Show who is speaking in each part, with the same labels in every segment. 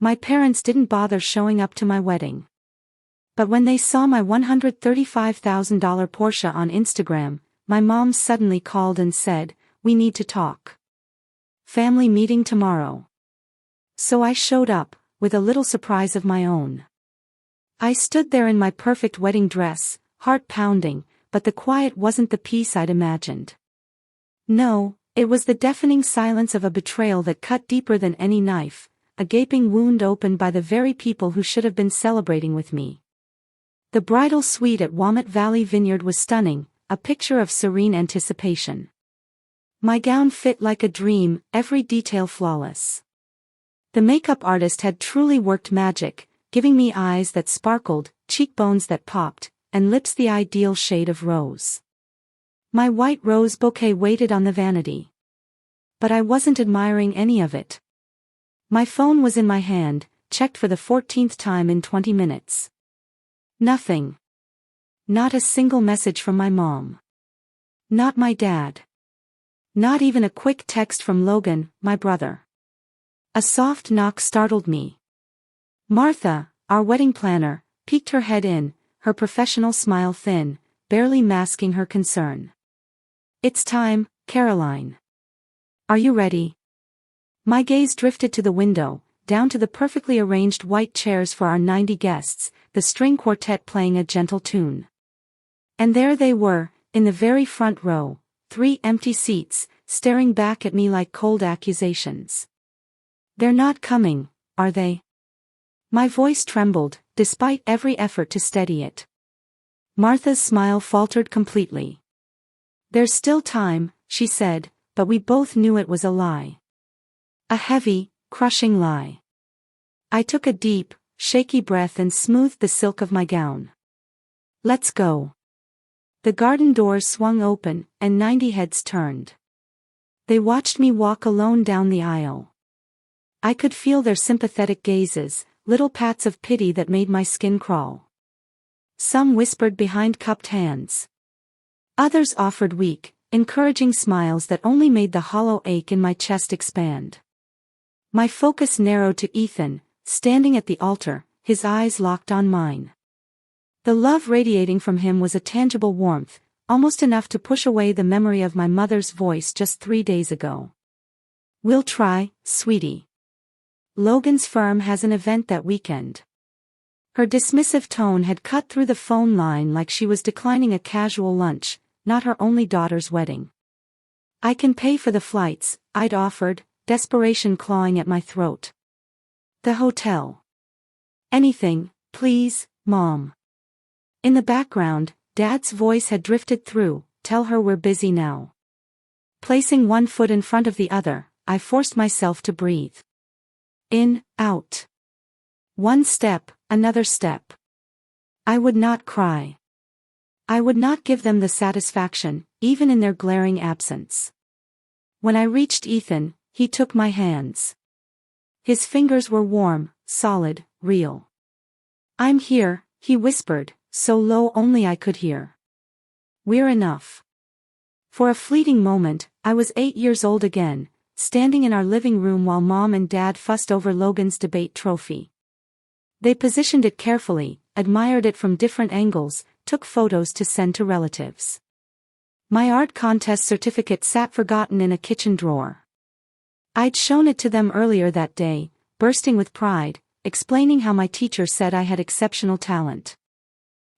Speaker 1: My parents didn't bother showing up to my wedding. But when they saw my $135,000 Porsche on Instagram, my mom suddenly called and said, "We need to talk. Family meeting tomorrow." So I showed up, with a little surprise of my own. I stood there in my perfect wedding dress, heart pounding, but the quiet wasn't the peace I'd imagined. No, it was the deafening silence of a betrayal that cut deeper than any knife, a gaping wound opened by the very people who should have been celebrating with me. The bridal suite at Willamette Valley Vineyard was stunning, a picture of serene anticipation. My gown fit like a dream, every detail flawless. The makeup artist had truly worked magic, giving me eyes that sparkled, cheekbones that popped, and lips the ideal shade of rose. My white rose bouquet waited on the vanity. But I wasn't admiring any of it. My phone was in my hand, checked for the 14th time in 20 minutes. Nothing. Not a single message from my mom. Not my dad. Not even a quick text from Logan, my brother. A soft knock startled me. Martha, our wedding planner, peeked her head in, her professional smile thin, barely masking her concern. "It's time, Caroline. Are you ready?" My gaze drifted to the window, down to the perfectly arranged white chairs for our 90 guests, the string quartet playing a gentle tune. And there they were, in the very front row, 3 empty seats, staring back at me like cold accusations. "They're not coming, are they?" My voice trembled, despite every effort to steady it. Martha's smile faltered completely. "There's still time," she said, but we both knew it was a lie. A heavy, crushing lie. I took a deep, shaky breath and smoothed the silk of my gown. "Let's go." The garden doors swung open, and 90 heads turned. They watched me walk alone down the aisle. I could feel their sympathetic gazes, little pats of pity that made my skin crawl. Some whispered behind cupped hands. Others offered weak, encouraging smiles that only made the hollow ache in my chest expand. My focus narrowed to Ethan, standing at the altar, his eyes locked on mine. The love radiating from him was a tangible warmth, almost enough to push away the memory of my mother's voice just 3 days ago. "We'll try, sweetie. Logan's firm has an event that weekend." Her dismissive tone had cut through the phone line like she was declining a casual lunch, not her only daughter's wedding. "I can pay for the flights," I'd offered, desperation clawing at my throat. "The hotel. Anything, please, Mom." In the background, Dad's voice had drifted through, "Tell her we're busy now." Placing one foot in front of the other, I forced myself to breathe. In, out. One step, another step. I would not cry. I would not give them the satisfaction, even in their glaring absence. When I reached Ethan, he took my hands. His fingers were warm, solid, real. "I'm here," he whispered, so low only I could hear. "We're enough." For a fleeting moment, I was 8 years old again, standing in our living room while Mom and Dad fussed over Logan's debate trophy. They positioned it carefully, admired it from different angles, took photos to send to relatives. My art contest certificate sat forgotten in a kitchen drawer. I'd shown it to them earlier that day, bursting with pride, explaining how my teacher said I had exceptional talent.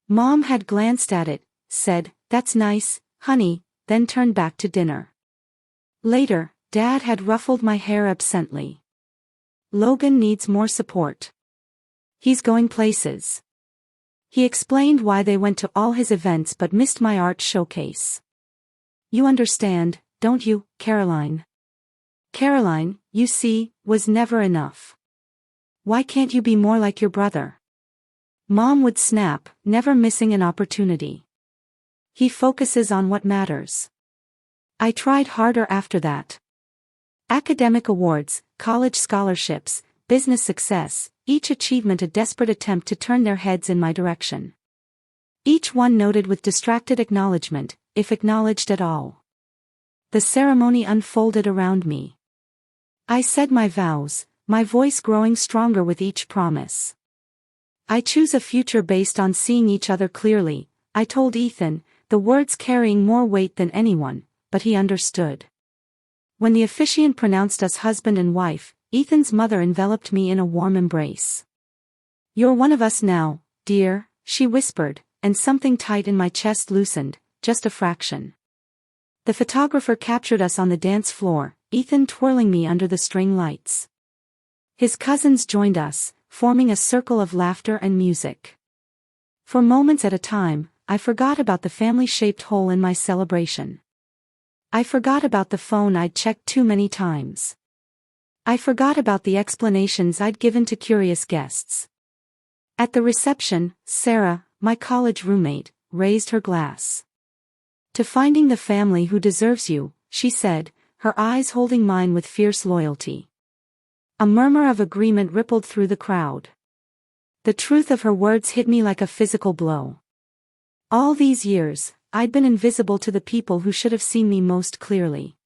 Speaker 1: Mom had glanced at it, said, "That's nice, honey," then turned back to dinner. Later, Dad had ruffled my hair absently. "Logan needs more support. He's going places." He explained why they went to all his events but missed my art showcase. "You understand, don't you, Caroline?" Caroline, you see, was never enough. "Why can't you be more like your brother?" Mom would snap, never missing an opportunity. "He focuses on what matters." I tried harder after that. Academic awards, college scholarships, business success, each achievement a desperate attempt to turn their heads in my direction. Each one noted with distracted acknowledgement, if acknowledged at all. The ceremony unfolded around me. I said my vows, my voice growing stronger with each promise. I choose a future based on seeing each other clearly, I told Ethan, the words carrying more weight than anyone, but he understood. When the officiant pronounced us husband and wife, Ethan's mother enveloped me in a warm embrace. "You're one of us now, dear," she whispered, and something tight in my chest loosened, just a fraction. The photographer captured us on the dance floor, Ethan twirling me under the string lights. His cousins joined us, forming a circle of laughter and music. For moments at a time, I forgot about the family-shaped hole in my celebration. I forgot about the phone I'd checked too many times. I forgot about the explanations I'd given to curious guests. At the reception, Sarah, my college roommate, raised her glass. "To finding the family who deserves you," she said, her eyes holding mine with fierce loyalty. A murmur of agreement rippled through the crowd. The truth of her words hit me like a physical blow. All these years, I'd been invisible to the people who should have seen me most clearly.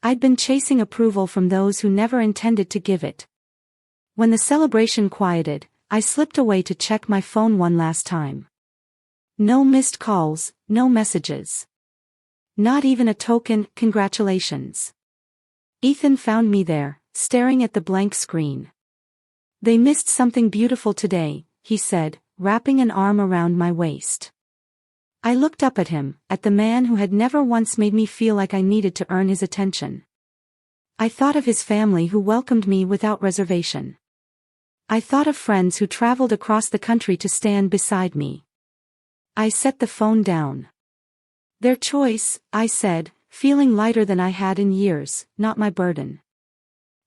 Speaker 1: I'd been chasing approval from those who never intended to give it. When the celebration quieted, I slipped away to check my phone one last time. No missed calls, no messages. Not even a token, "Congratulations." Ethan found me there, staring at the blank screen. "They missed something beautiful today," he said, wrapping an arm around my waist. I looked up at him, at the man who had never once made me feel like I needed to earn his attention. I thought of his family who welcomed me without reservation. I thought of friends who traveled across the country to stand beside me. I set the phone down. "Their choice," I said, feeling lighter than I had in years, "not my burden."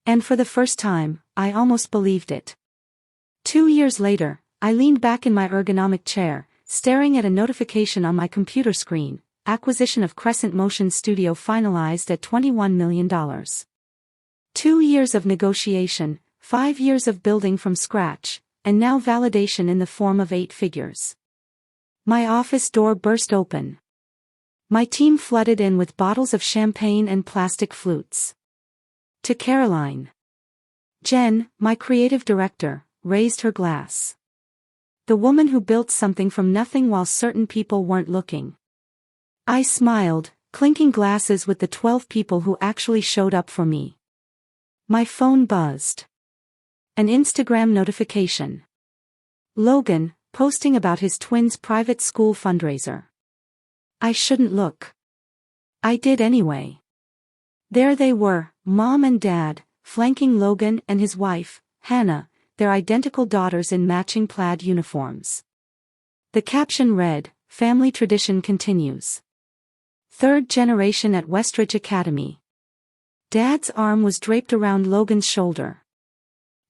Speaker 1: And for the first time, I almost believed it. 2 years later, I leaned back in my ergonomic chair, staring at a notification on my computer screen: acquisition of Crescent Motion Studio finalized at $21 million. 2 years of negotiation, 5 years of building from scratch, and now validation in the form of 8 figures. My office door burst open. My team flooded in with bottles of champagne and plastic flutes. To Caroline. Jen, my creative director, raised her glass. The woman who built something from nothing while certain people weren't looking. I smiled, clinking glasses with the 12 people who actually showed up for me. My phone buzzed. An Instagram notification. Logan, posting about his twins' private school fundraiser. I shouldn't look. I did anyway. There they were, Mom and Dad, flanking Logan and his wife, Hannah, their identical daughters in matching plaid uniforms. The caption read, "Family tradition continues. 3rd generation at Westridge Academy." Dad's arm was draped around Logan's shoulder.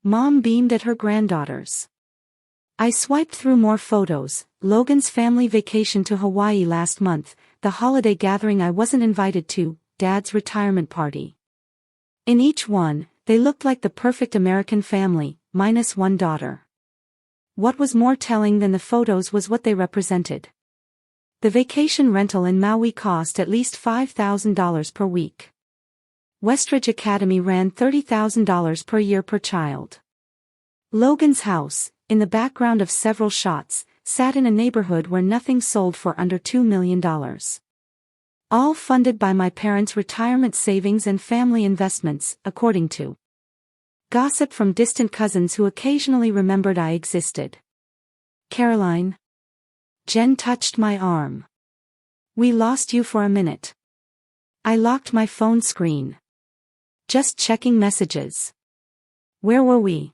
Speaker 1: Mom beamed at her granddaughters. I swiped through more photos: Logan's family vacation to Hawaii last month, the holiday gathering I wasn't invited to, Dad's retirement party. In each one, they looked like the perfect American family, minus one daughter. What was more telling than the photos was what they represented. The vacation rental in Maui cost at least $5,000 per week. Westridge Academy ran $30,000 per year per child. Logan's house, in the background of several shots, sat in a neighborhood where nothing sold for under $2 million. All funded by my parents' retirement savings and family investments, according to gossip from distant cousins who occasionally remembered I existed. Caroline. Jen touched my arm. "We lost you for a minute." I locked my phone screen. Just checking messages. Where were we?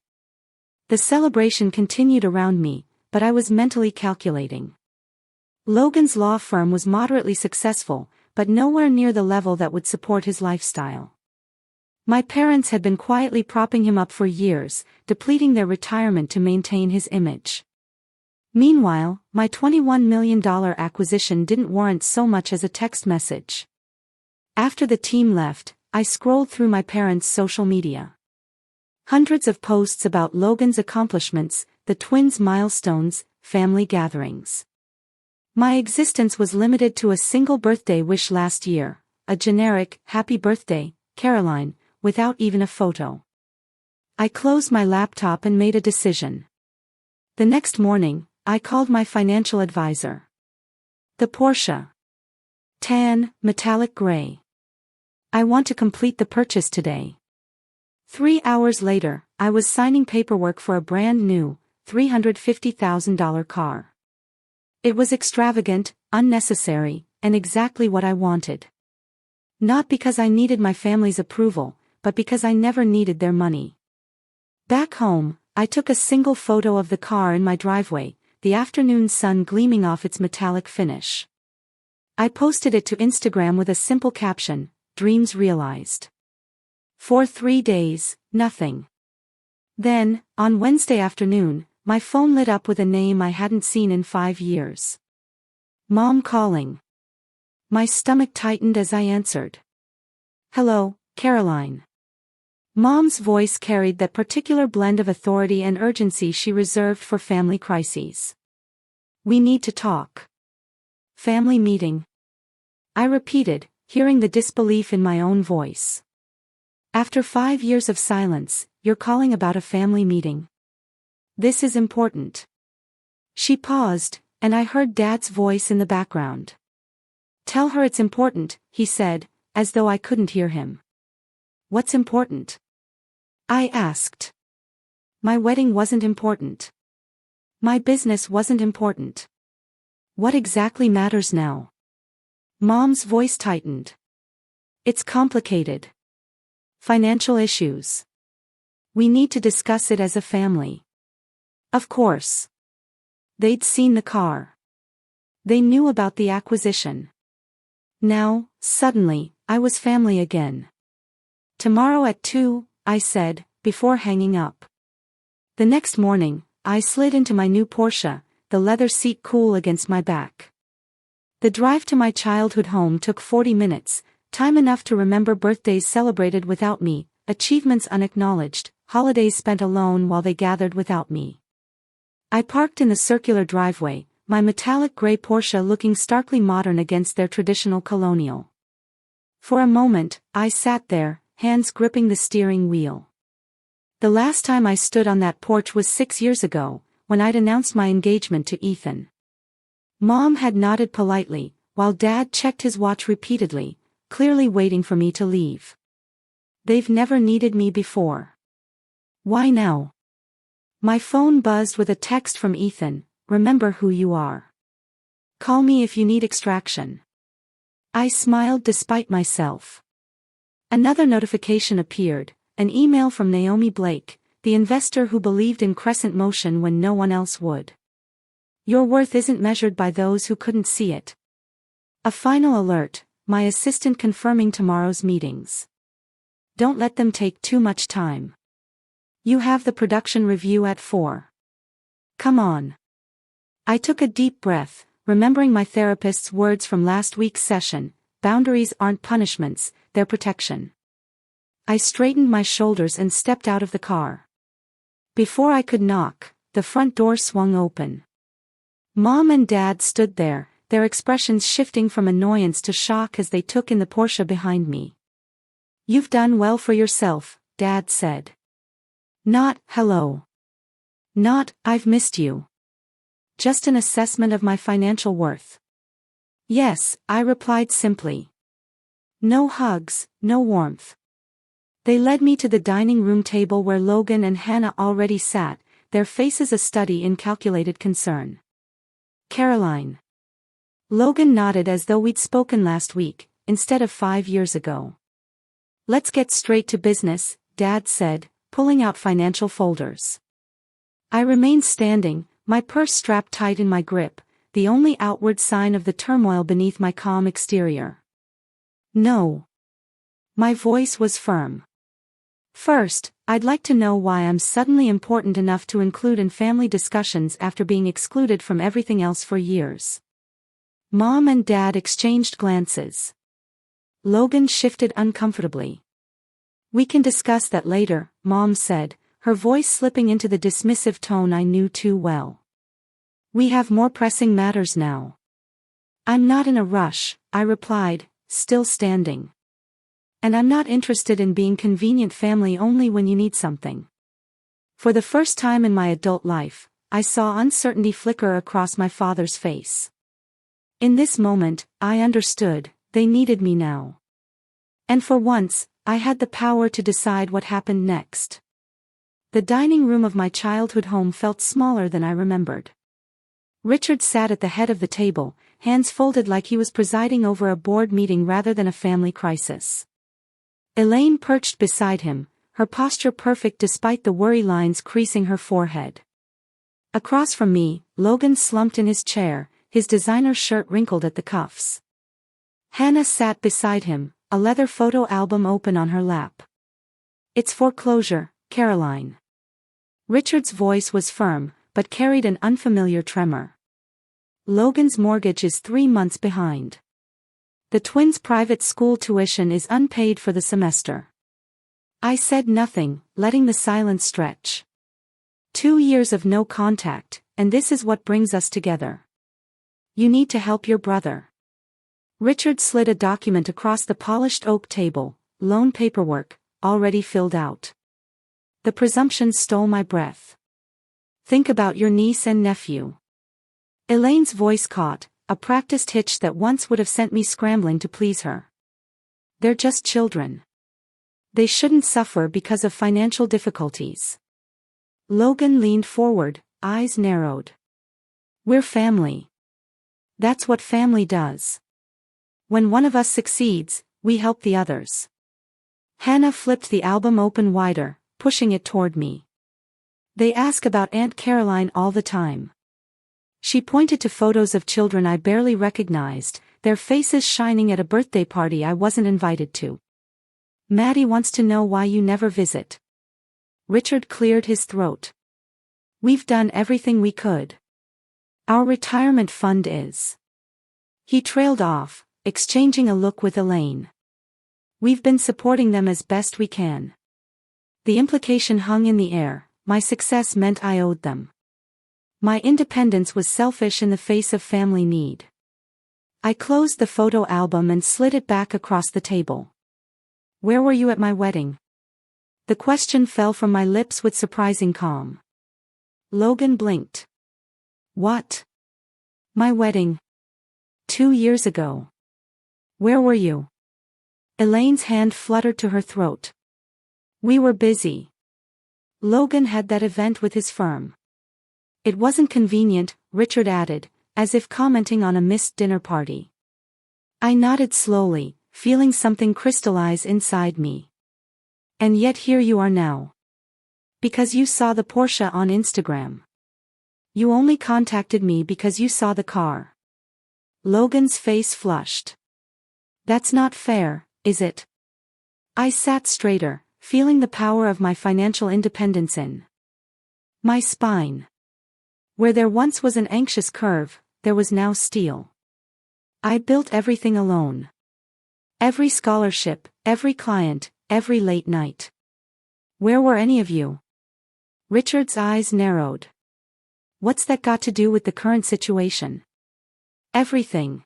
Speaker 1: The celebration continued around me, but I was mentally calculating. Logan's law firm was moderately successful, but nowhere near the level that would support his lifestyle. My parents had been quietly propping him up for years, depleting their retirement to maintain his image. Meanwhile, my $21 million acquisition didn't warrant so much as a text message. After the team left, I scrolled through my parents' social media. Hundreds of posts about Logan's accomplishments, the twins' milestones, family gatherings. My existence was limited to a single birthday wish last year, a generic, "Happy Birthday, Caroline," without even a photo. I closed my laptop and made a decision. The next morning, I called my financial advisor. The Porsche. Tan, metallic gray. I want to complete the purchase today. 3 hours later, I was signing paperwork for a brand new, $350,000 car. It was extravagant, unnecessary, and exactly what I wanted. Not because I needed my family's approval, but because I never needed their money. Back home, I took a single photo of the car in my driveway, the afternoon sun gleaming off its metallic finish. I posted it to Instagram with a simple caption, "Dreams realized." For 3 days, nothing. Then, on Wednesday afternoon, my phone lit up with a name I hadn't seen in 5 years. Mom calling. My stomach tightened as I answered. "Hello, Caroline." Mom's voice carried that particular blend of authority and urgency she reserved for family crises. "We need to talk." "Family meeting?" I repeated, hearing the disbelief in my own voice. "After 5 years of silence, you're calling about a family meeting. This is important." She paused, and I heard Dad's voice in the background. "Tell her it's important," he said, as though I couldn't hear him. "What's important?" I asked. My wedding wasn't important. My business wasn't important. What exactly matters now? Mom's voice tightened. "It's complicated. Financial issues. We need to discuss it as a family." Of course. They'd seen the car. They knew about the acquisition. Now, suddenly, I was family again. "Tomorrow at 2, I said, before hanging up. The next morning, I slid into my new Porsche, the leather seat cool against my back. The drive to my childhood home took 40 minutes, time enough to remember birthdays celebrated without me, achievements unacknowledged, holidays spent alone while they gathered without me. I parked in the circular driveway, my metallic gray Porsche looking starkly modern against their traditional colonial. For a moment, I sat there, hands gripping the steering wheel. The last time I stood on that porch was 6 years ago, when I'd announced my engagement to Ethan. Mom had nodded politely, while Dad checked his watch repeatedly, clearly waiting for me to leave. They've never needed me before. Why now? My phone buzzed with a text from Ethan, "Remember who you are. Call me if you need extraction." I smiled despite myself. Another notification appeared, an email from Naomi Blake, the investor who believed in crescent motion when no one else would. "Your worth isn't measured by those who couldn't see it." A final alert, my assistant confirming tomorrow's meetings. "Don't let them take too much time. You have the production review at 4. Come on." I took a deep breath, remembering my therapist's words from last week's session, "Boundaries aren't punishments, they're protection." I straightened my shoulders and stepped out of the car. Before I could knock, the front door swung open. Mom and Dad stood there, their expressions shifting from annoyance to shock as they took in the Porsche behind me. "You've done well for yourself," Dad said. Not, "Hello." Not, "I've missed you." Just an assessment of my financial worth. "Yes," I replied simply. No hugs, no warmth. They led me to the dining room table where Logan and Hannah already sat, their faces a study in calculated concern. "Caroline." Logan nodded as though we'd spoken last week, instead of 5 years ago. "Let's get straight to business," Dad said, pulling out financial folders. I remained standing, my purse strapped tight in my grip, the only outward sign of the turmoil beneath my calm exterior. "No." My voice was firm. "First, I'd like to know why I'm suddenly important enough to include in family discussions after being excluded from everything else for years." Mom and Dad exchanged glances. Logan shifted uncomfortably. "We can discuss that later," Mom said, her voice slipping into the dismissive tone I knew too well. "We have more pressing matters now." "I'm not in a rush," I replied, still standing. "And I'm not interested in being convenient family only when you need something." For the first time in my adult life, I saw uncertainty flicker across my father's face. In this moment, I understood, they needed me now. And for once, I had the power to decide what happened next. The dining room of my childhood home felt smaller than I remembered. Richard sat at the head of the table, hands folded like he was presiding over a board meeting rather than a family crisis. Elaine perched beside him, her posture perfect despite the worry lines creasing her forehead. Across from me, Logan slumped in his chair, his designer shirt wrinkled at the cuffs. Hannah sat beside him, a leather photo album open on her lap. "It's foreclosure, Caroline." Richard's voice was firm, but carried an unfamiliar tremor. "Logan's mortgage is 3 months behind. The twins' private school tuition is unpaid for the semester." I said nothing, letting the silence stretch. 2 years of no contact, and this is what brings us together. "You need to help your brother." Richard slid a document across the polished oak table, loan paperwork, already filled out. The presumption stole my breath. "Think about your niece and nephew." Elaine's voice caught, a practiced hitch that once would have sent me scrambling to please her. "They're just children. They shouldn't suffer because of financial difficulties." Logan leaned forward, eyes narrowed. "We're family. That's what family does. When one of us succeeds, we help the others." Hannah flipped the album open wider, pushing it toward me. "They ask about Aunt Caroline all the time." She pointed to photos of children I barely recognized, their faces shining at a birthday party I wasn't invited to. "Maddie wants to know why you never visit." Richard cleared his throat. "We've done everything we could. Our retirement fund is." He trailed off, exchanging a look with Elaine. "We've been supporting them as best we can." The implication hung in the air, my success meant I owed them. My independence was selfish in the face of family need. I closed the photo album and slid it back across the table. "Where were you at my wedding?" The question fell from my lips with surprising calm. Logan blinked. "What?" "My wedding. 2 years ago." "Where were you?" Elaine's hand fluttered to her throat. "We were busy." Logan had that event with his firm. "It wasn't convenient," Richard added, as if commenting on a missed dinner party. I nodded slowly, feeling something crystallize inside me. "And yet here you are now. Because you saw the Porsche on Instagram. You only contacted me because you saw the car." Logan's face flushed. "That's not fair, is it?" I sat straighter, feeling the power of my financial independence in my spine. Where there once was an anxious curve, there was now steel. I built everything alone. Every scholarship, every client, every late night. "Where were any of you?" Richard's eyes narrowed. "What's that got to do with the current situation?" "Everything."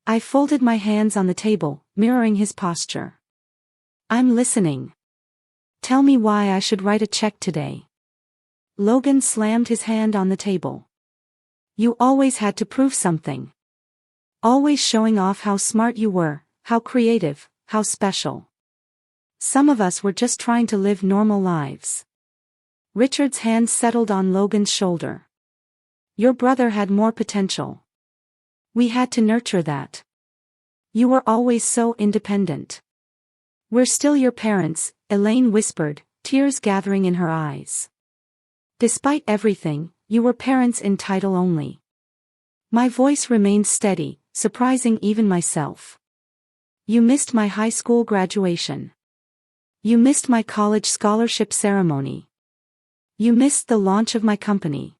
Speaker 1: I folded my hands on the table, mirroring his posture. "I'm listening. Tell me why I should write a check today." Logan slammed his hand on the table. "You always had to prove something. Always showing off how smart you were, how creative, how special. Some of us were just trying to live normal lives." Richard's hand settled on Logan's shoulder. "Your brother had more potential. We had to nurture that. You were always so independent." "We're still your parents," Elaine whispered, tears gathering in her eyes. "Despite everything, you were parents in title only." My voice remained steady, surprising even myself. "You missed my high school graduation. You missed my college scholarship ceremony. You missed the launch of my company.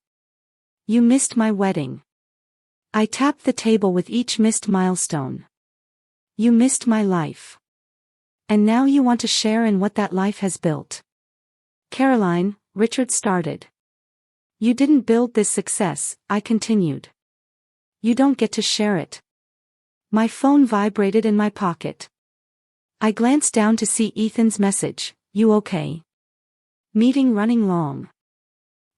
Speaker 1: You missed my wedding." I tapped the table with each missed milestone. "You missed my life. And now you want to share in what that life has built." "Caroline," Richard started. "You didn't build this success," I continued. "You don't get to share it." My phone vibrated in my pocket. I glanced down to see Ethan's message, "You okay?" Meeting running long.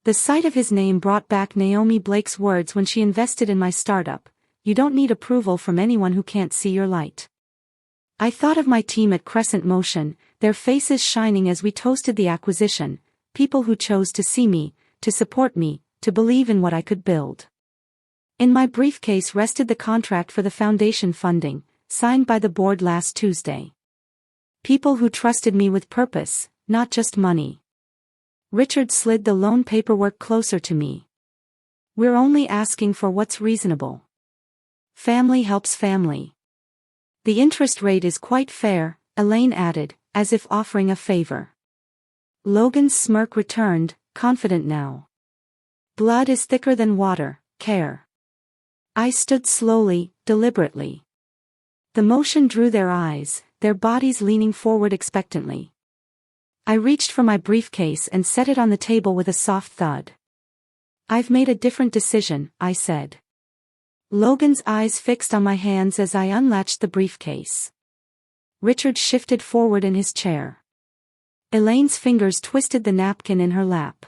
Speaker 1: The sight of his name brought back Naomi Blake's words when she invested in my startup: "You don't need approval from anyone who can't see your light." I thought of my team at Crescent Motion, their faces shining as we toasted the acquisition, people who chose to see me, to support me, to believe in what I could build. In my briefcase rested the contract for the foundation funding, signed by the board last Tuesday. People who trusted me with purpose, not just money. Richard slid the loan paperwork closer to me. "We're only asking for what's reasonable. Family helps family. The interest rate is quite fair," Elaine added, as if offering a favor. Logan's smirk returned, confident now. "Blood is thicker than water, care." I stood slowly, deliberately. The motion drew their eyes, their bodies leaning forward expectantly. I reached for my briefcase and set it on the table with a soft thud. "I've made a different decision," I said. Logan's eyes fixed on my hands as I unlatched the briefcase. Richard shifted forward in his chair. Elaine's fingers twisted the napkin in her lap.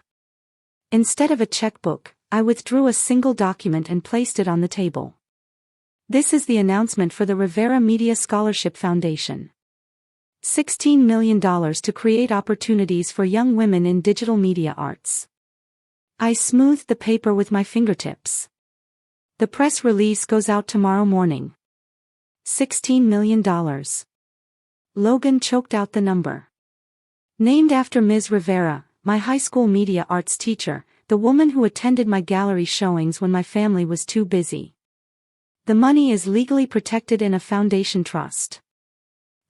Speaker 1: Instead of a checkbook, I withdrew a single document and placed it on the table. "This is the announcement for the Rivera Media Scholarship Foundation. $16 million to create opportunities for young women in digital media arts." I smoothed the paper with my fingertips. "The press release goes out tomorrow morning." $16 million. Logan choked out the number. "Named after Ms. Rivera, my high school media arts teacher, the woman who attended my gallery showings when my family was too busy. The money is legally protected in a foundation trust.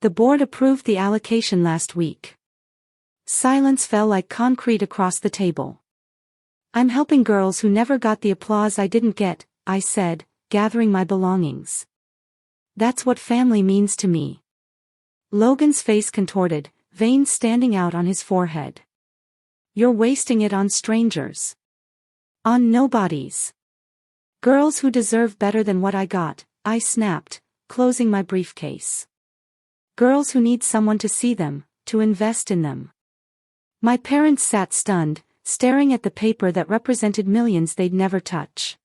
Speaker 1: The board approved the allocation last week." Silence fell like concrete across the table. "I'm helping girls who never got the applause I didn't get," I said, gathering my belongings. "That's what family means to me." Logan's face contorted, veins standing out on his forehead. "You're wasting it on strangers. On nobodies. Girls who deserve better than what I got," I snapped, closing my briefcase. "Girls who need someone to see them, to invest in them." My parents sat stunned, staring at the paper that represented millions they'd never touch.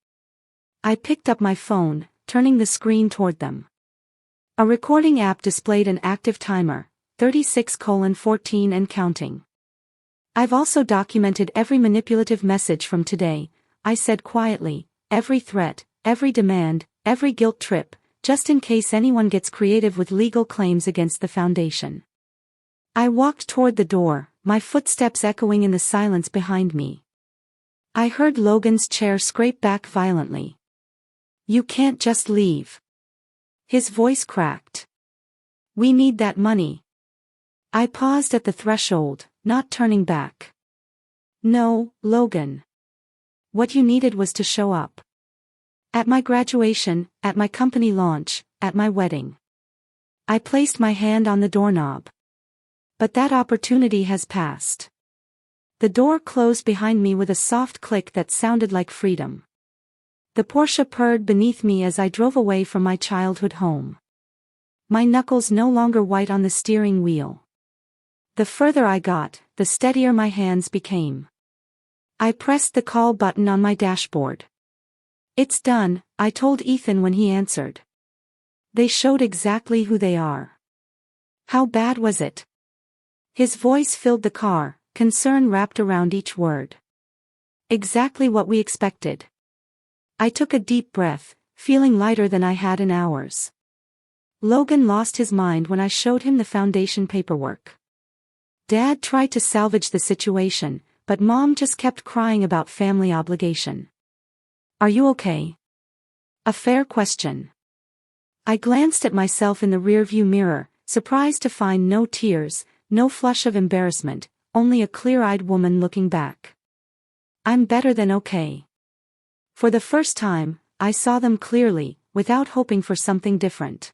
Speaker 1: I picked up my phone, turning the screen toward them. A recording app displayed an active timer, 36:14 and counting. "I've also documented every manipulative message from today," I said quietly, "every threat, every demand, every guilt trip, just in case anyone gets creative with legal claims against the foundation." I walked toward the door, my footsteps echoing in the silence behind me. I heard Logan's chair scrape back violently. "You can't just leave." His voice cracked. "We need that money." I paused at the threshold, not turning back. "No, Logan. What you needed was to show up. At my graduation, at my company launch, at my wedding." I placed my hand on the doorknob. "But that opportunity has passed." The door closed behind me with a soft click that sounded like freedom. The Porsche purred beneath me as I drove away from my childhood home. My knuckles no longer white on the steering wheel. The further I got, the steadier my hands became. I pressed the call button on my dashboard. "It's done," I told Ethan when he answered. "They showed exactly who they are." "How bad was it?" His voice filled the car, concern wrapped around each word. "Exactly what we expected." I took a deep breath, feeling lighter than I had in hours. Logan lost his mind when I showed him the foundation paperwork. Dad tried to salvage the situation, but Mom just kept crying about family obligation. "Are you okay?" A fair question. I glanced at myself in the rearview mirror, surprised to find no tears, no flush of embarrassment, only a clear-eyed woman looking back. "I'm better than okay." For the first time, I saw them clearly, without hoping for something different.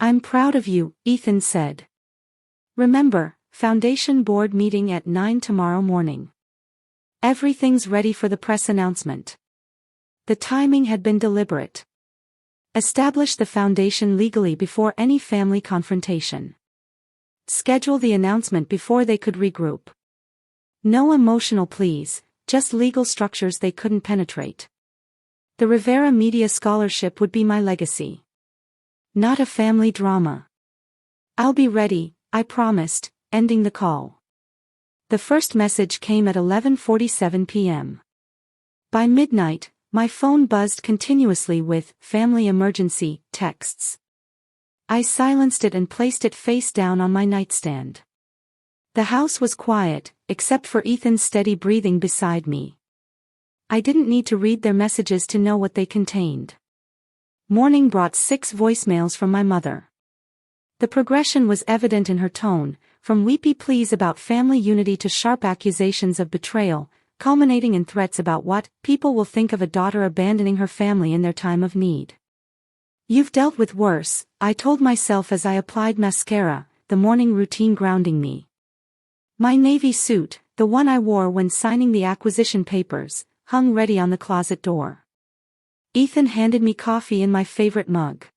Speaker 1: "I'm proud of you," Ethan said. "Remember, Foundation Board meeting at 9 tomorrow morning. Everything's ready for the press announcement." The timing had been deliberate. Establish the foundation legally before any family confrontation. Schedule the announcement before they could regroup. No emotional pleas, just legal structures they couldn't penetrate. The Rivera Media Scholarship would be my legacy. Not a family drama. I'll be ready, I promised, ending the call. The first message came at 11:47 p.m. By midnight, my phone buzzed continuously with "family emergency" texts. I silenced it and placed it face down on my nightstand. The house was quiet, except for Ethan's steady breathing beside me. I didn't need to read their messages to know what they contained. Morning brought 6 voicemails from my mother. The progression was evident in her tone, from weepy pleas about family unity to sharp accusations of betrayal, culminating in threats about what people will think of a daughter abandoning her family in their time of need. "You've dealt with worse," I told myself as I applied mascara, the morning routine grounding me. My navy suit, the one I wore when signing the acquisition papers, hung ready on the closet door. Ethan handed me coffee in my favorite mug.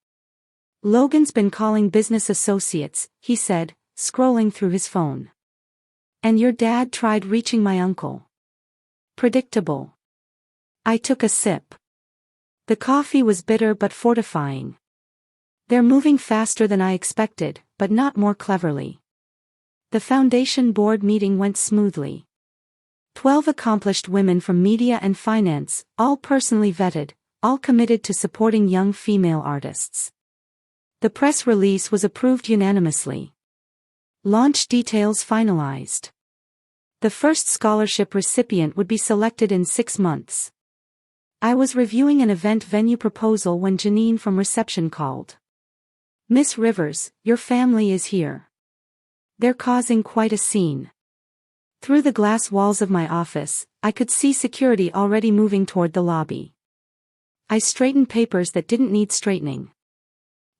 Speaker 1: "Logan's been calling business associates," he said, scrolling through his phone. "And your dad tried reaching my uncle." Predictable. I took a sip. The coffee was bitter but fortifying. They're moving faster than I expected, but not more cleverly. The foundation board meeting went smoothly. 12 accomplished women from media and finance, all personally vetted, all committed to supporting young female artists. The press release was approved unanimously. Launch details finalized. The first scholarship recipient would be selected in 6 months. I was reviewing an event venue proposal when Janine from reception called. "Miss Rivers, your family is here. They're causing quite a scene." Through the glass walls of my office, I could see security already moving toward the lobby. I straightened papers that didn't need straightening.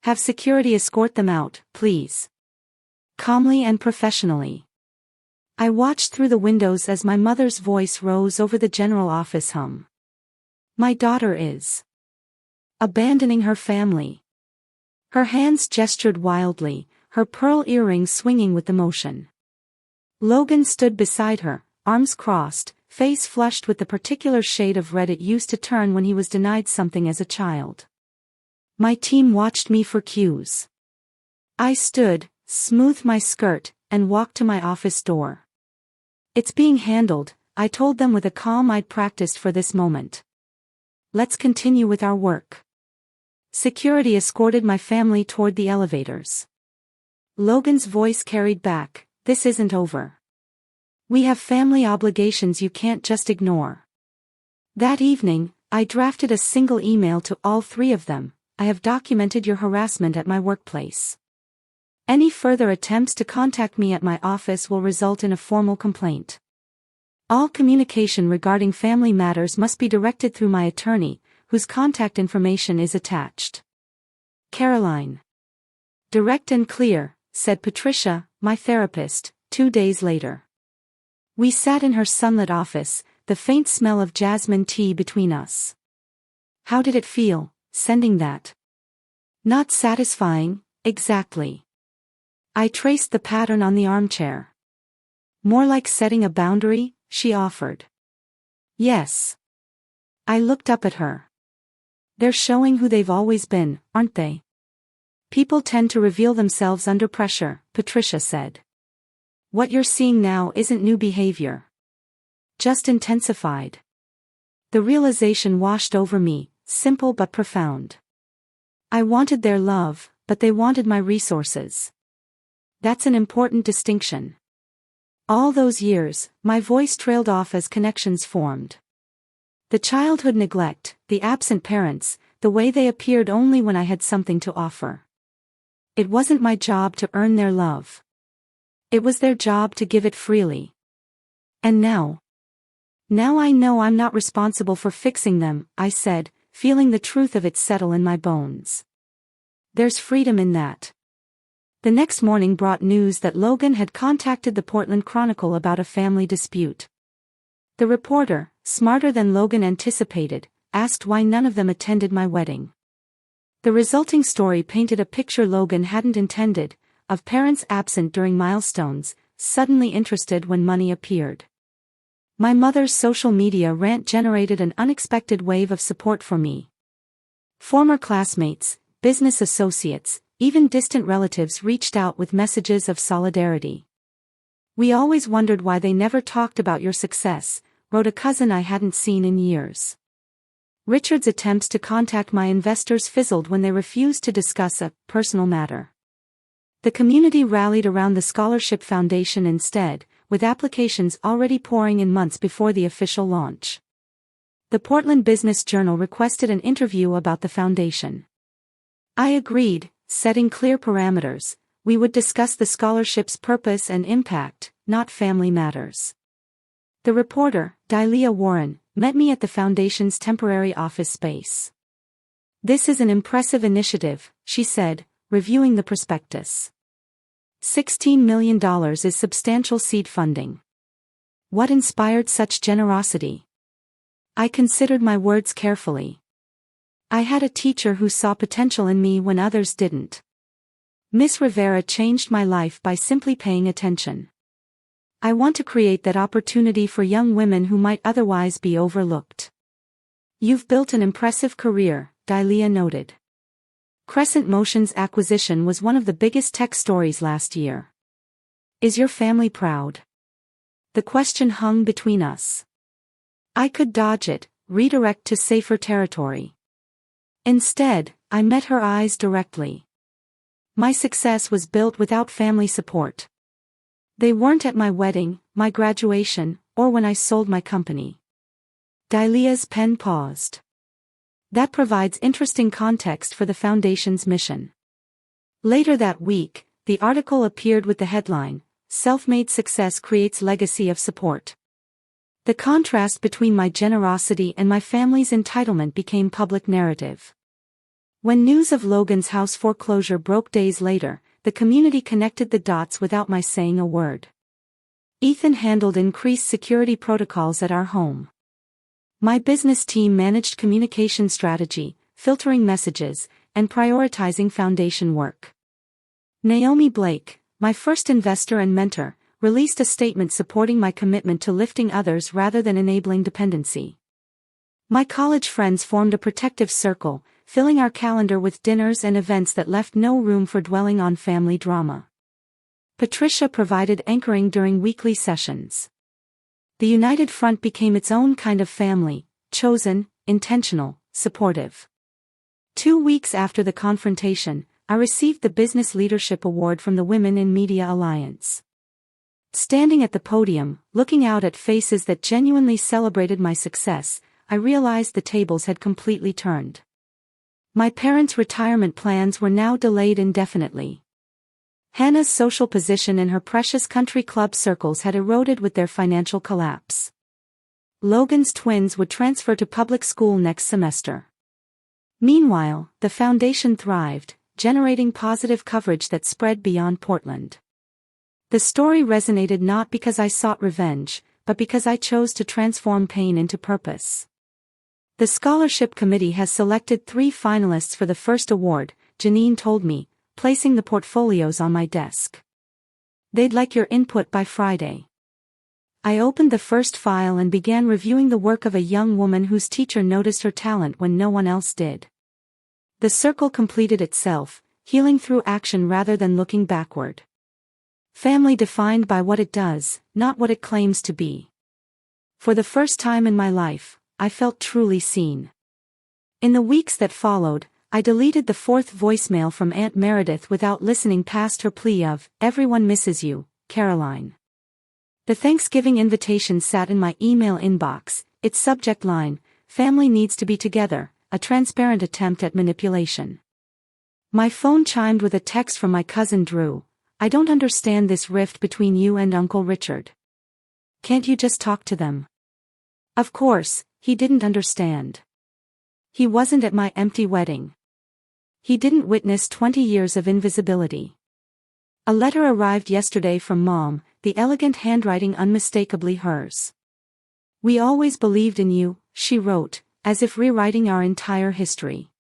Speaker 1: "Have security escort them out, please." Calmly and professionally. I watched through the windows as my mother's voice rose over the general office hum. "My daughter is abandoning her family." Her hands gestured wildly, her pearl earrings swinging with the motion. Logan stood beside her, arms crossed, face flushed with the particular shade of red it used to turn when he was denied something as a child. My team watched me for cues. I stood, smoothed my skirt, and walked to my office door. "It's being handled," I told them with a calm I'd practiced for this moment. "Let's continue with our work." Security escorted my family toward the elevators. Logan's voice carried back, "This isn't over. We have family obligations you can't just ignore." That evening, I drafted a single email to all 3 of them. "I have documented your harassment at my workplace. Any further attempts to contact me at my office will result in a formal complaint. All communication regarding family matters must be directed through my attorney, whose contact information is attached. Caroline." "Direct and clear," said Patricia, my therapist, 2 days later. We sat in her sunlit office, the faint smell of jasmine tea between us. "How did it feel, sending that?" "Not satisfying, exactly." I traced the pattern on the armchair. "More like setting a boundary," she offered. "Yes." I looked up at her. "They're showing who they've always been, aren't they?" "People tend to reveal themselves under pressure," Patricia said. "What you're seeing now isn't new behavior. Just intensified." The realization washed over me, simple but profound. I wanted their love, but they wanted my resources. That's an important distinction. All those years, my voice trailed off as connections formed. The childhood neglect, the absent parents, the way they appeared only when I had something to offer. It wasn't my job to earn their love. It was their job to give it freely. And now I know I'm not responsible for fixing them, I said, feeling the truth of it settle in my bones. There's freedom in that. The next morning brought news that Logan had contacted the Portland Chronicle about a family dispute. The reporter, smarter than Logan anticipated, asked why none of them attended my wedding. The resulting story painted a picture Logan hadn't intended, of parents absent during milestones, suddenly interested when money appeared. My mother's social media rant generated an unexpected wave of support for me. Former classmates, business associates, even distant relatives reached out with messages of solidarity. "We always wondered why they never talked about your success," wrote a cousin I hadn't seen in years. Richard's attempts to contact my investors fizzled when they refused to discuss a personal matter. The community rallied around the Scholarship Foundation instead, with applications already pouring in months before the official launch. The Portland Business Journal requested an interview about the foundation. I agreed, setting clear parameters. We would discuss the scholarship's purpose and impact, not family matters. The reporter, Dalia Warren, met me at the foundation's temporary office space. "This is an impressive initiative," she said, reviewing the prospectus. $16 million is substantial seed funding. What inspired such generosity? I considered my words carefully. I had a teacher who saw potential in me when others didn't. Miss Rivera changed my life by simply paying attention. I want to create that opportunity for young women who might otherwise be overlooked. You've built an impressive career, Dalia noted. Crescent Motion's acquisition was one of the biggest tech stories last year. Is your family proud? The question hung between us. I could dodge it, redirect to safer territory. Instead, I met her eyes directly. My success was built without family support. They weren't at my wedding, my graduation, or when I sold my company. Dalia's pen paused. That provides interesting context for the foundation's mission. Later that week, the article appeared with the headline, "Self-Made Success Creates Legacy of Support." The contrast between my generosity and my family's entitlement became public narrative. When news of Logan's house foreclosure broke days later, the community connected the dots without my saying a word. Ethan handled increased security protocols at our home. My business team managed communication strategy, filtering messages, and prioritizing foundation work. Naomi Blake, my first investor and mentor, released a statement supporting my commitment to lifting others rather than enabling dependency. My college friends formed a protective circle, filling our calendar with dinners and events that left no room for dwelling on family drama. Patricia provided anchoring during weekly sessions. The United Front became its own kind of family, chosen, intentional, supportive. 2 weeks after the confrontation, I received the Business Leadership Award from the Women in Media Alliance. Standing at the podium, looking out at faces that genuinely celebrated my success, I realized the tables had completely turned. My parents' retirement plans were now delayed indefinitely. Hannah's social position in her precious country club circles had eroded with their financial collapse. Logan's twins would transfer to public school next semester. Meanwhile, the foundation thrived, generating positive coverage that spread beyond Portland. The story resonated not because I sought revenge, but because I chose to transform pain into purpose. The scholarship committee has selected 3 finalists for the first award, Janine told me, placing the portfolios on my desk. They'd like your input by Friday. I opened the first file and began reviewing the work of a young woman whose teacher noticed her talent when no one else did. The circle completed itself, healing through action rather than looking backward. Family defined by what it does, not what it claims to be. For the first time in my life, I felt truly seen. In the weeks that followed, I deleted the 4th voicemail from Aunt Meredith without listening past her plea of, "Everyone misses you, Caroline." The Thanksgiving invitation sat in my email inbox, its subject line, "Family needs to be together," a transparent attempt at manipulation. My phone chimed with a text from my cousin Drew. "I don't understand this rift between you and Uncle Richard. Can't you just talk to them?" Of course, he didn't understand. He wasn't at my empty wedding. He didn't witness 20 years of invisibility. A letter arrived yesterday from Mom, the elegant handwriting unmistakably hers. "We always believed in you," she wrote, as if rewriting our entire history.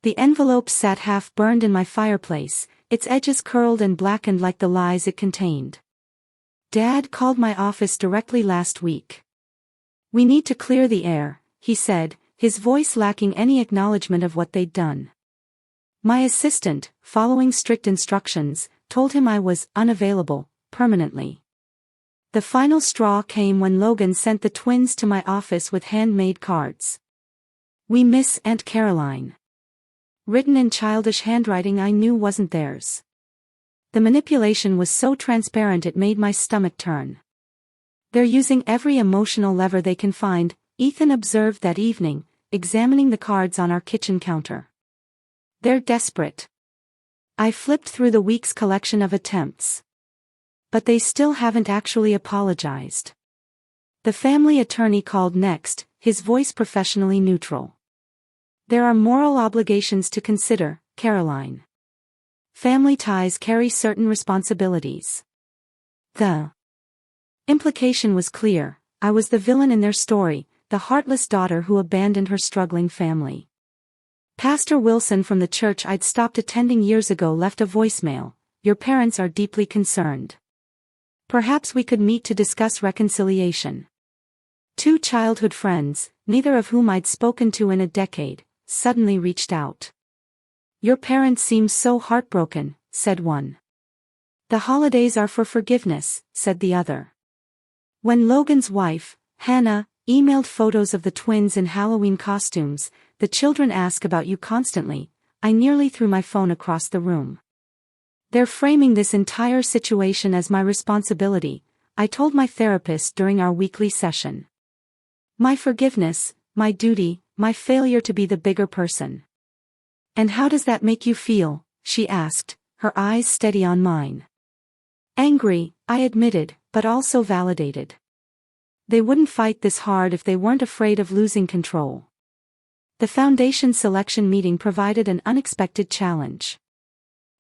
Speaker 1: The envelope sat half-burned in my fireplace, its edges curled and blackened like the lies it contained. "Dad called my office directly last week. We need to clear the air, he said, his voice lacking any acknowledgement of what they'd done. My assistant, following strict instructions, told him I was unavailable, permanently. The final straw came when Logan sent the twins to my office with handmade cards. "We miss Aunt Caroline." Written in childish handwriting I knew wasn't theirs. The manipulation was so transparent it made my stomach turn. "They're using every emotional lever they can find," Ethan observed that evening, examining the cards on our kitchen counter. "They're desperate." I flipped through the week's collection of attempts. But they still haven't actually apologized. The family attorney called next, his voice professionally neutral. "There are moral obligations to consider, Caroline. Family ties carry certain responsibilities." The implication was clear: I was the villain in their story, the heartless daughter who abandoned her struggling family. Pastor Wilson from the church I'd stopped attending years ago left a voicemail. "Your parents are deeply concerned. Perhaps we could meet to discuss reconciliation." Two childhood friends, neither of whom I'd spoken to in a decade, suddenly reached out. "Your parents seem so heartbroken," said one. "The holidays are for forgiveness," said the other. When Logan's wife, Hannah, emailed photos of the twins in Halloween costumes, "The children ask about you constantly," I nearly threw my phone across the room. "They're framing this entire situation as my responsibility," I told my therapist during our weekly session. "My forgiveness, my duty, my failure to be the bigger person." "And how does that make you feel?" she asked, her eyes steady on mine. "Angry," I admitted, but also validated. They wouldn't fight this hard if they weren't afraid of losing control. The foundation selection meeting provided an unexpected challenge.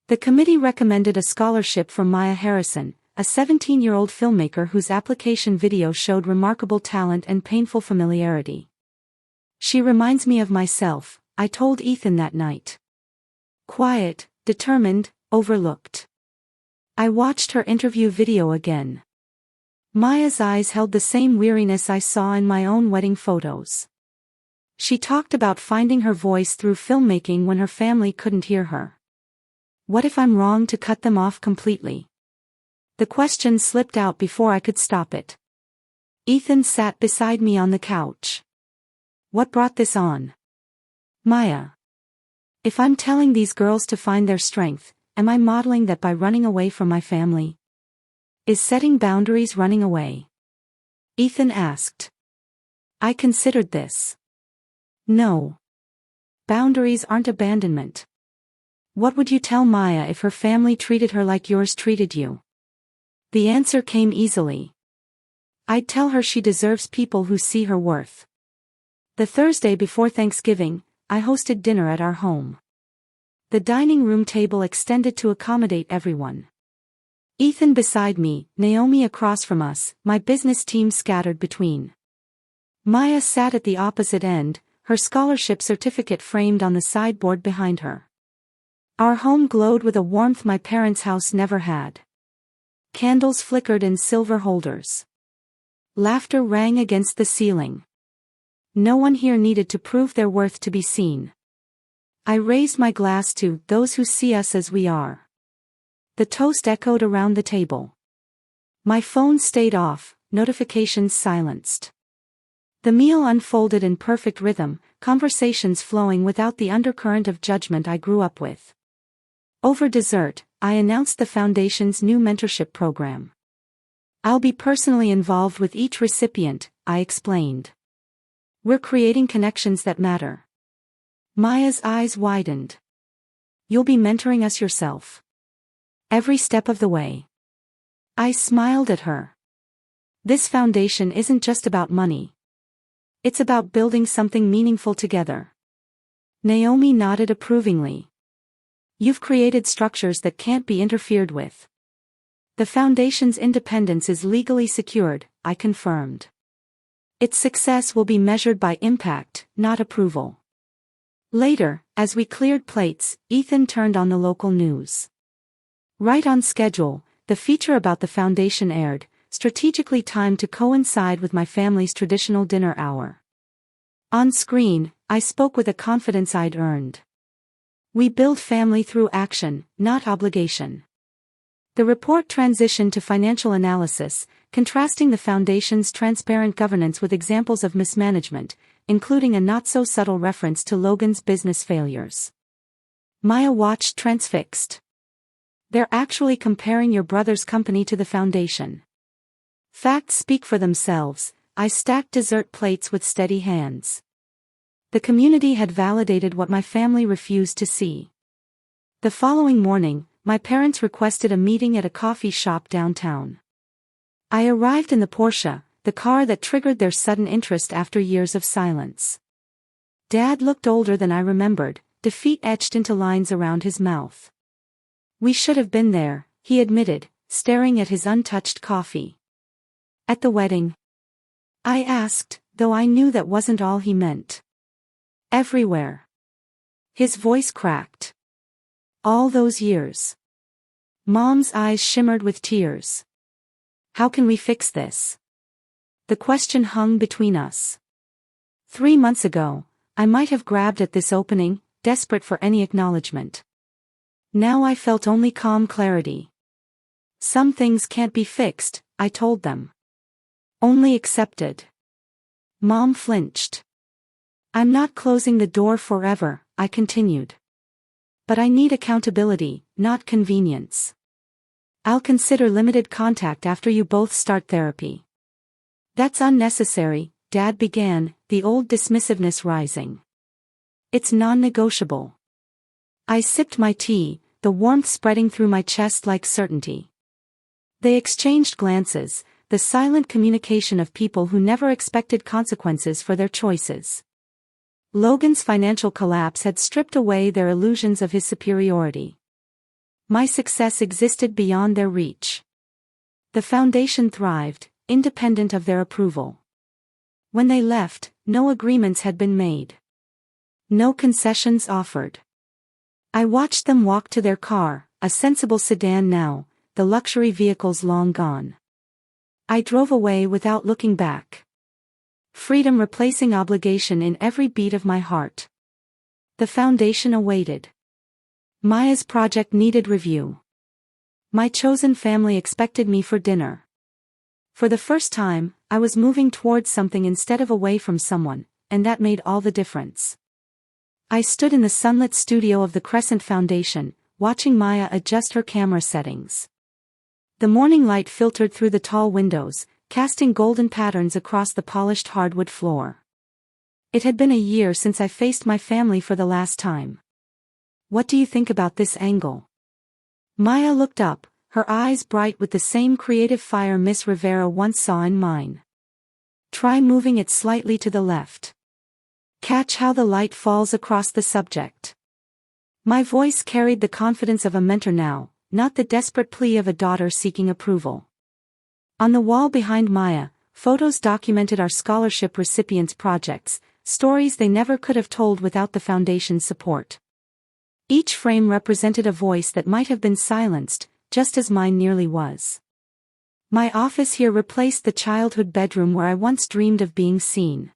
Speaker 1: The committee recommended a scholarship for Maya Harrison, a 17-year-old filmmaker whose application video showed remarkable talent and painful familiarity. "She reminds me of myself," I told Ethan that night. Quiet, determined, overlooked. I watched her interview video again. Maya's eyes held the same weariness I saw in my own wedding photos. She talked about finding her voice through filmmaking when her family couldn't hear her. What if I'm wrong to cut them off completely? The question slipped out before I could stop it. Ethan sat beside me on the couch. "What brought this on?" "Maya. If I'm telling these girls to find their strength, am I modeling that by running away from my family? Is setting boundaries running away?" Ethan asked. I considered this. No. Boundaries aren't abandonment. What would you tell Maya if her family treated her like yours treated you? The answer came easily. I'd tell her she deserves people who see her worth. The Thursday before Thanksgiving, I hosted dinner at our home. The dining room table extended to accommodate everyone. Ethan beside me, Naomi across from us, my business team scattered between. Maya sat at the opposite end, her scholarship certificate framed on the sideboard behind her. Our home glowed with a warmth my parents' house never had. Candles flickered in silver holders. Laughter rang against the ceiling. No one here needed to prove their worth to be seen. I raised my glass to those who see us as we are. The toast echoed around the table. My phone stayed off, notifications silenced. The meal unfolded in perfect rhythm, conversations flowing without the undercurrent of judgment I grew up with. Over dessert, I announced the Foundation's new mentorship program. I'll be personally involved with each recipient, I explained. We're creating connections that matter. Maya's eyes widened. You'll be mentoring us yourself? Every step of the way. I smiled at her. This foundation isn't just about money. It's about building something meaningful together. Naomi nodded approvingly. You've created structures that can't be interfered with. The foundation's independence is legally secured, I confirmed. Its success will be measured by impact, not approval. Later, as we cleared plates, Ethan turned on the local news. Right on schedule, the feature about the foundation aired, strategically timed to coincide with my family's traditional dinner hour. On screen, I spoke with a confidence I'd earned. We build family through action, not obligation. The report transitioned to financial analysis, contrasting the foundation's transparent governance with examples of mismanagement, including a not-so-subtle reference to Logan's business failures. Maya watched transfixed. They're actually comparing your brother's company to the foundation. Facts speak for themselves. I stacked dessert plates with steady hands. The community had validated what my family refused to see. The following morning, my parents requested a meeting at a coffee shop downtown. I arrived in the Porsche, the car that triggered their sudden interest after years of silence. Dad looked older than I remembered, defeat etched into lines around his mouth. We should have been there, he admitted, staring at his untouched coffee. At the wedding? I asked, though I knew that wasn't all he meant. Everywhere. His voice cracked. All those years. Mom's eyes shimmered with tears. How can we fix this? The question hung between us. 3 months ago, I might have grabbed at this opening, desperate for any acknowledgement. Now I felt only calm clarity. Some things can't be fixed, I told them. Only accepted. Mom flinched. I'm not closing the door forever, I continued. But I need accountability, not convenience. I'll consider limited contact after you both start therapy. That's unnecessary, Dad began, the old dismissiveness rising. It's non-negotiable. I sipped my tea, the warmth spreading through my chest like certainty. They exchanged glances, the silent communication of people who never expected consequences for their choices. Logan's financial collapse had stripped away their illusions of his superiority. My success existed beyond their reach. The foundation thrived, independent of their approval. When they left, no agreements had been made. No concessions offered. I watched them walk to their car, a sensible sedan now, the luxury vehicles long gone. I drove away without looking back. Freedom replacing obligation in every beat of my heart. The foundation awaited. Maya's project needed review. My chosen family expected me for dinner. For the first time, I was moving towards something instead of away from someone, and that made all the difference. I stood in the sunlit studio of the Crescent Foundation, watching Maya adjust her camera settings. The morning light filtered through the tall windows, casting golden patterns across the polished hardwood floor. It had been a year since I faced my family for the last time. What do you think about this angle? Maya looked up, her eyes bright with the same creative fire Miss Rivera once saw in mine. Try moving it slightly to the left. Catch how the light falls across the subject. My voice carried the confidence of a mentor now, not the desperate plea of a daughter seeking approval. On the wall behind Maya, photos documented our scholarship recipients' projects, stories they never could have told without the foundation's support. Each frame represented a voice that might have been silenced, just as mine nearly was. My office here replaced the childhood bedroom where I once dreamed of being seen.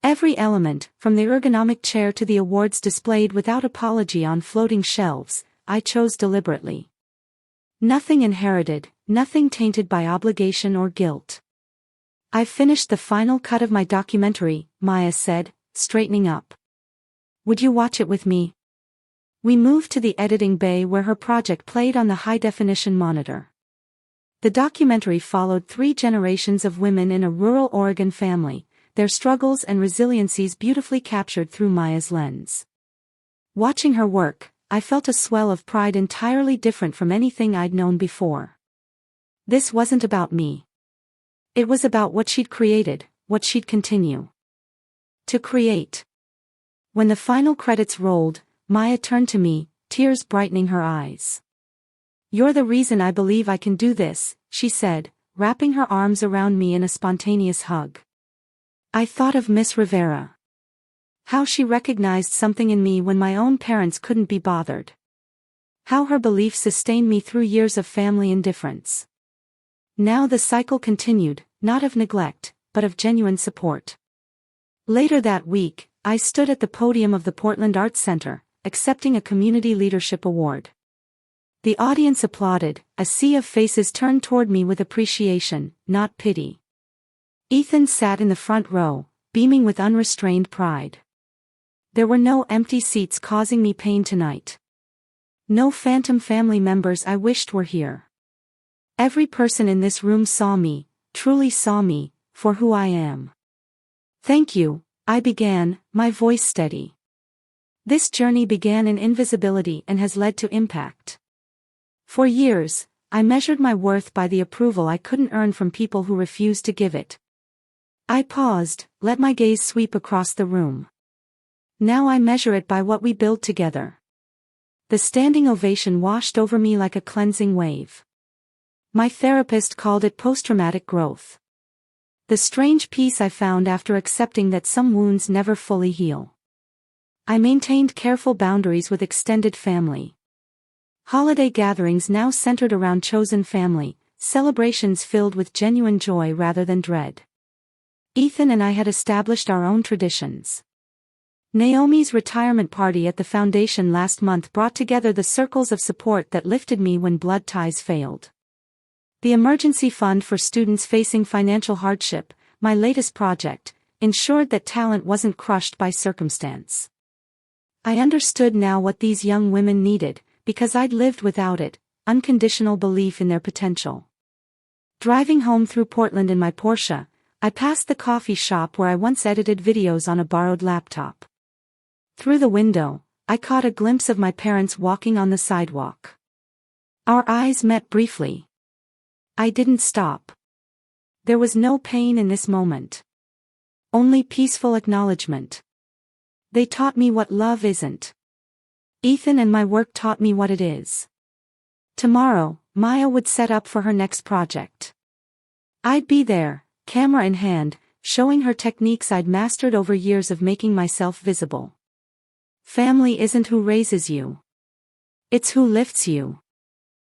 Speaker 1: Every element, from the ergonomic chair to the awards displayed without apology on floating shelves, I chose deliberately. Nothing inherited, nothing tainted by obligation or guilt. I've finished the final cut of my documentary, Maya said, straightening up. Would you watch it with me? We moved to the editing bay where her project played on the high-definition monitor. The documentary followed 3 generations of women in a rural Oregon family, their struggles and resiliencies beautifully captured through Maya's lens. Watching her work, I felt a swell of pride entirely different from anything I'd known before. This wasn't about me. It was about what she'd created, what she'd continue to create. When the final credits rolled, Maya turned to me, tears brightening her eyes. You're the reason I believe I can do this, she said, wrapping her arms around me in a spontaneous hug. I thought of Miss Rivera. How she recognized something in me when my own parents couldn't be bothered. How her belief sustained me through years of family indifference. Now the cycle continued, not of neglect, but of genuine support. Later that week, I stood at the podium of the Portland Arts Center, accepting a Community Leadership Award. The audience applauded, a sea of faces turned toward me with appreciation, not pity. Ethan sat in the front row, beaming with unrestrained pride. There were no empty seats causing me pain tonight. No phantom family members I wished were here. Every person in this room saw me, truly saw me, for who I am. Thank you, I began, my voice steady. This journey began in invisibility and has led to impact. For years, I measured my worth by the approval I couldn't earn from people who refused to give it. I paused, let my gaze sweep across the room. Now I measure it by what we build together. The standing ovation washed over me like a cleansing wave. My therapist called it post-traumatic growth. The strange peace I found after accepting that some wounds never fully heal. I maintained careful boundaries with extended family. Holiday gatherings now centered around chosen family, celebrations filled with genuine joy rather than dread. Ethan and I had established our own traditions. Naomi's retirement party at the foundation last month brought together the circles of support that lifted me when blood ties failed. The emergency fund for students facing financial hardship, my latest project, ensured that talent wasn't crushed by circumstance. I understood now what these young women needed, because I'd lived without it, unconditional belief in their potential. Driving home through Portland in my Porsche, I passed the coffee shop where I once edited videos on a borrowed laptop. Through the window, I caught a glimpse of my parents walking on the sidewalk. Our eyes met briefly. I didn't stop. There was no pain in this moment. Only peaceful acknowledgement. They taught me what love isn't. Ethan and my work taught me what it is. Tomorrow, Maya would set up for her next project. I'd be there, camera in hand, showing her techniques I'd mastered over years of making myself visible. Family isn't who raises you. It's who lifts you.